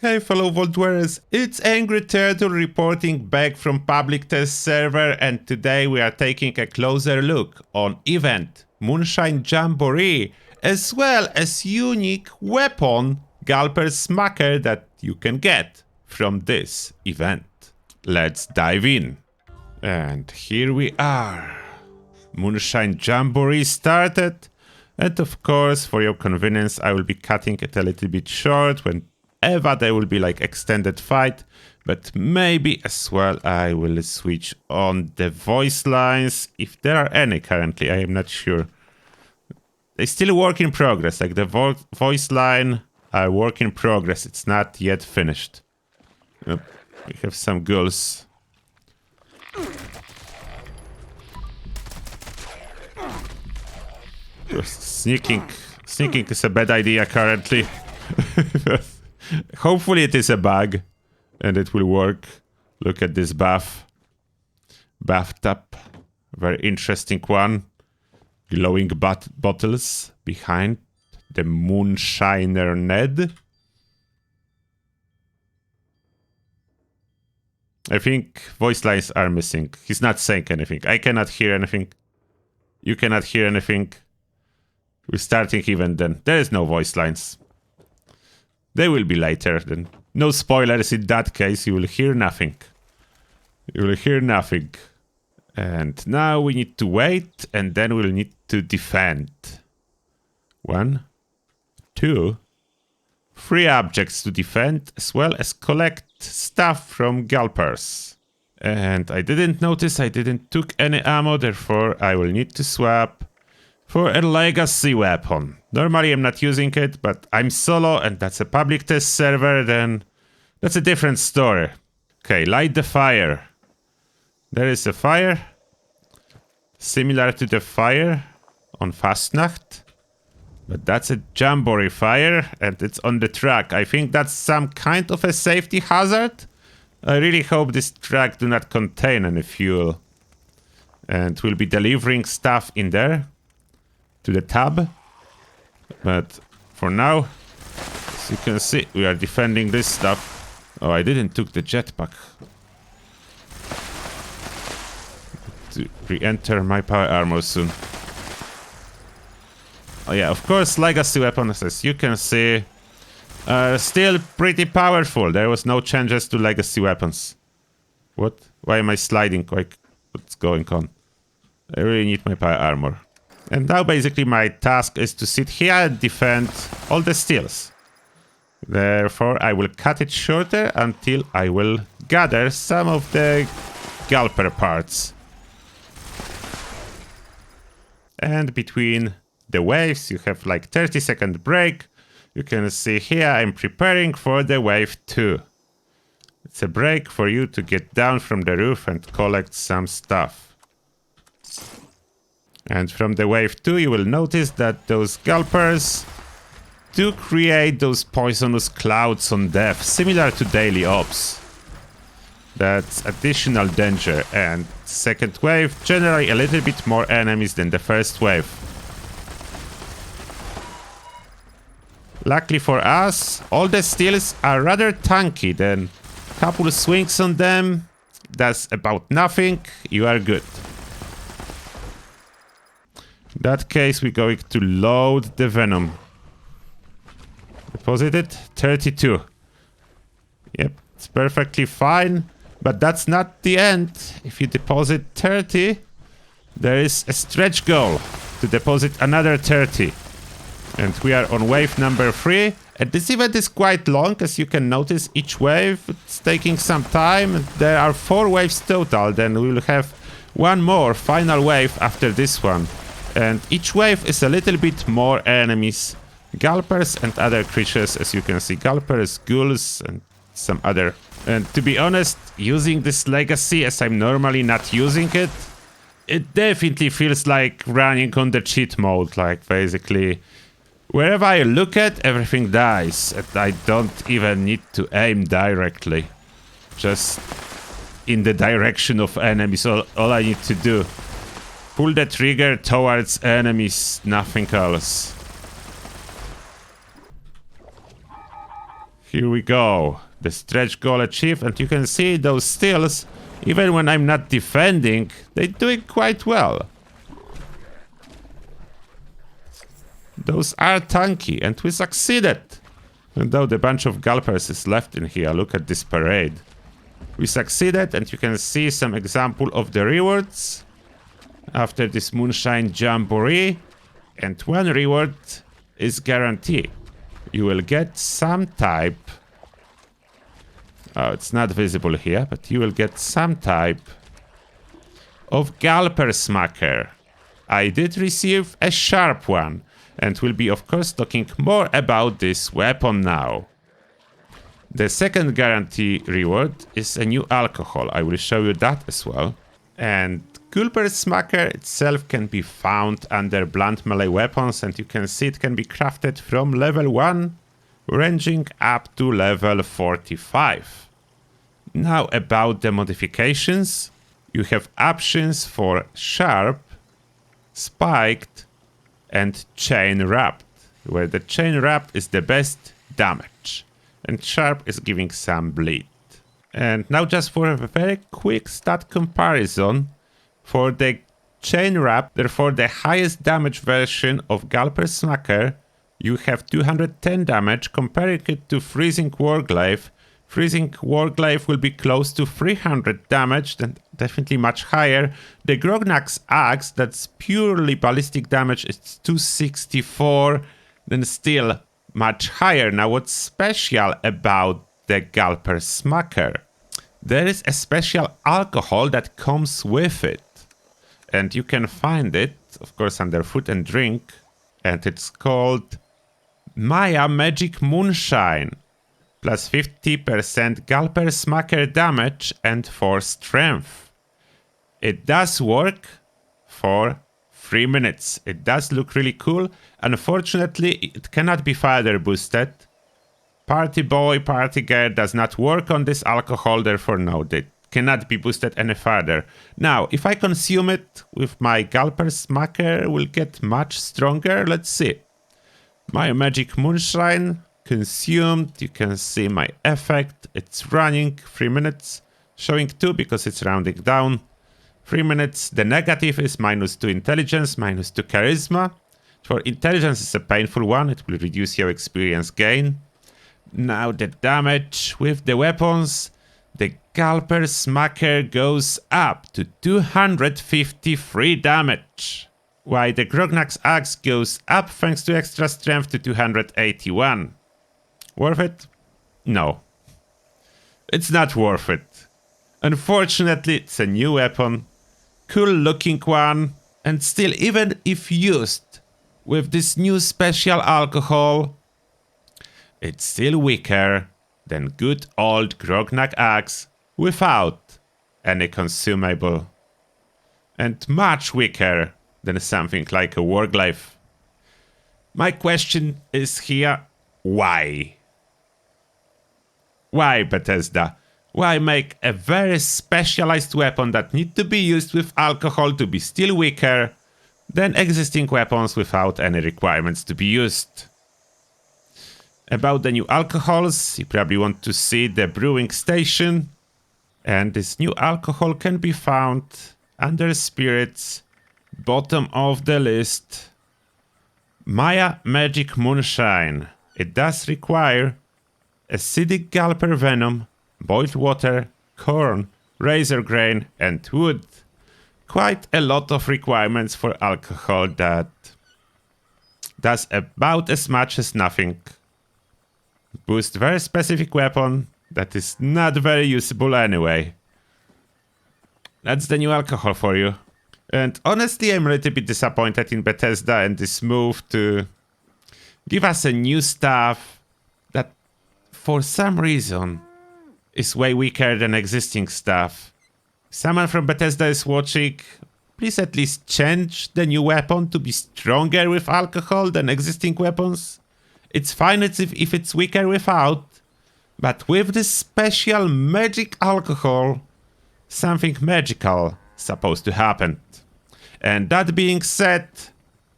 Hey fellow Vault Dwellers, it's Angry Turtle reporting back from public test server, and today we are taking a closer look on event Moonshine Jamboree, as well as unique weapon Gulper Smacker that you can get from this event. Let's dive in. And here we are. Moonshine Jamboree started, and of course for your convenience I will be cutting it a little bit short whenever there will be like extended fight, but maybe as well I will switch on the voice lines if there are any currently. I am not sure. They still work in progress, like the voice line are work in progress. It's not yet finished. Yep. We have some ghouls. Sneaking is a bad idea currently. Hopefully it is a bug and it will work. Look at this bathtub. Very interesting one. Glowing bottles behind the Moonshiner Ned. I think voice lines are missing. He's not saying anything. I cannot hear anything. You cannot hear anything. We're starting even then. There is no voice lines. They will be later then. No spoilers in that case. You will hear nothing. You will hear nothing. And now we need to wait, and then we'll need to defend. 1, 2, 3 objects to defend, as well as collect stuff from Gulpers. And I didn't notice I didn't took any ammo, therefore I will need to swap for a legacy weapon. Normally I'm not using it, but I'm solo and that's a public test server, then that's a different story. Okay, light the fire. There is a fire, similar to the fire on Fastnacht, but that's a Jamboree fire and it's on the truck. I think that's some kind of a safety hazard. I really hope this truck do not contain any fuel. And we'll be delivering stuff in there to the tub. But for now, as you can see, we are defending this stuff. Oh, I didn't took the jetpack. To re-enter my power armor soon. Oh yeah, of course, legacy weapons, as you can see, are still pretty powerful. There was no changes to legacy weapons. What? Why am I sliding? What's going on? I really need my power armor. And now basically my task is to sit here and defend all the steals. Therefore I will cut it shorter until I will gather some of the Gulper parts. And between the waves you have like 30-second break. You can see here I'm preparing for the wave 2. It's a break for you to get down from the roof and collect some stuff. And from the wave 2 you will notice that those Gulpers do create those poisonous clouds on death, similar to daily ops. That's additional danger, and second wave generally a little bit more enemies than the first wave. Luckily for us, all the steals are rather tanky, then couple swings on them, that's about nothing, you are good. In that case, we're going to load the venom. Deposit it, 32. Yep, it's perfectly fine, but that's not the end. If you deposit 30, there is a stretch goal to deposit another 30. And we are on wave number 3. And this event is quite long, as you can notice. Each wave, it's taking some time. There are 4 waves total. Then we will have one more final wave after this one. And each wave is a little bit more enemies. Gulpers and other creatures, as you can see. Gulpers, ghouls, and some other. And to be honest, using this legacy as I'm normally not using it, it definitely feels like running on the cheat mode. Like basically, wherever I look at, everything dies. And I don't even need to aim directly. Just in the direction of enemies. All I need to do. Pull the trigger towards enemies, nothing else. Here we go. The stretch goal achieved, and you can see those stills, even when I'm not defending, they do it quite well. Those are tanky, and we succeeded. And though the bunch of Gulpers is left in here, look at this parade. We succeeded, and you can see some example of the rewards after this Moonshine Jamboree. And one reward is guaranteed. You will get some type... Oh, it's not visible here, but you will get some type of Gulper smacker. I did receive a sharp one, and will be of course talking more about this weapon now. The second guarantee reward is a new alcohol. I will show you that as well. And Gulper smacker itself can be found under blunt melee weapons, and you can see it can be crafted from level 1, ranging up to level 45. Now about the modifications, you have options for sharp, spiked, and chain wrapped, where the chain wrapped is the best damage, and sharp is giving some bleed. And now just for a very quick stat comparison, for the chain wrap, therefore the highest damage version of Gulper smacker, you have 210 damage, comparing it to freezing warglaive. Freezing warglaive will be close to 300 damage, and definitely much higher. The Grognak's axe, that's purely ballistic damage, it's 264, then still much higher. Now what's special about the Gulper smacker? There is a special alcohol that comes with it. And you can find it, of course, under food and drink. And it's called Maya Magic Moonshine. Plus 50% Gulper smacker damage and 4 strength. It does work for 3 minutes. It does look really cool. Unfortunately, it cannot be further boosted. Party boy, party girl does not work on this alcohol, therefore no, it cannot be boosted any further. Now, if I consume it with my Gulper smacker, will get much stronger. Let's see. My magic moonshine consumed. You can see my effect. It's running 3 minutes, showing 2 because it's rounding down. 3 minutes. The negative is -2 intelligence, -2 charisma. For intelligence, it's a painful one. It will reduce your experience gain. Now the damage with the weapons. The Gulper smacker goes up to 253 damage. While the Grognak's axe goes up thanks to extra strength to 281. Worth it? No. It's not worth it. Unfortunately, it's a new weapon. Cool looking one. And still, even if used with this new special alcohol, it's still weaker than good old Grognak axe without any consumable. And much weaker than something like a warglaive. My question is here, why? Why, Bethesda? Why make a very specialized weapon that need to be used with alcohol to be still weaker than existing weapons without any requirements to be used? About the new alcohols, you probably want to see the brewing station. And this new alcohol can be found under spirits, bottom of the list. Maya Magic Moonshine. It does require acidic Gulper venom, boiled water, corn, razor grain, and wood. Quite a lot of requirements for alcohol that does about as much as nothing. Boost very specific weapon that is not very usable anyway. That's the new alcohol for you. And honestly, I'm a little bit disappointed in Bethesda and this move to give us a new stuff that for some reason is way weaker than existing stuff. Someone from Bethesda is watching, please at least change the new weapon to be stronger with alcohol than existing weapons. It's fine if it's weaker without, but with this special magic alcohol, something magical is supposed to happen. And that being said,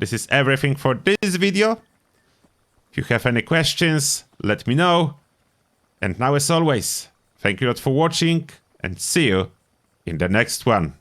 this is everything for this video. If you have any questions, let me know. And now, as always, thank you a lot for watching, and see you in the next one.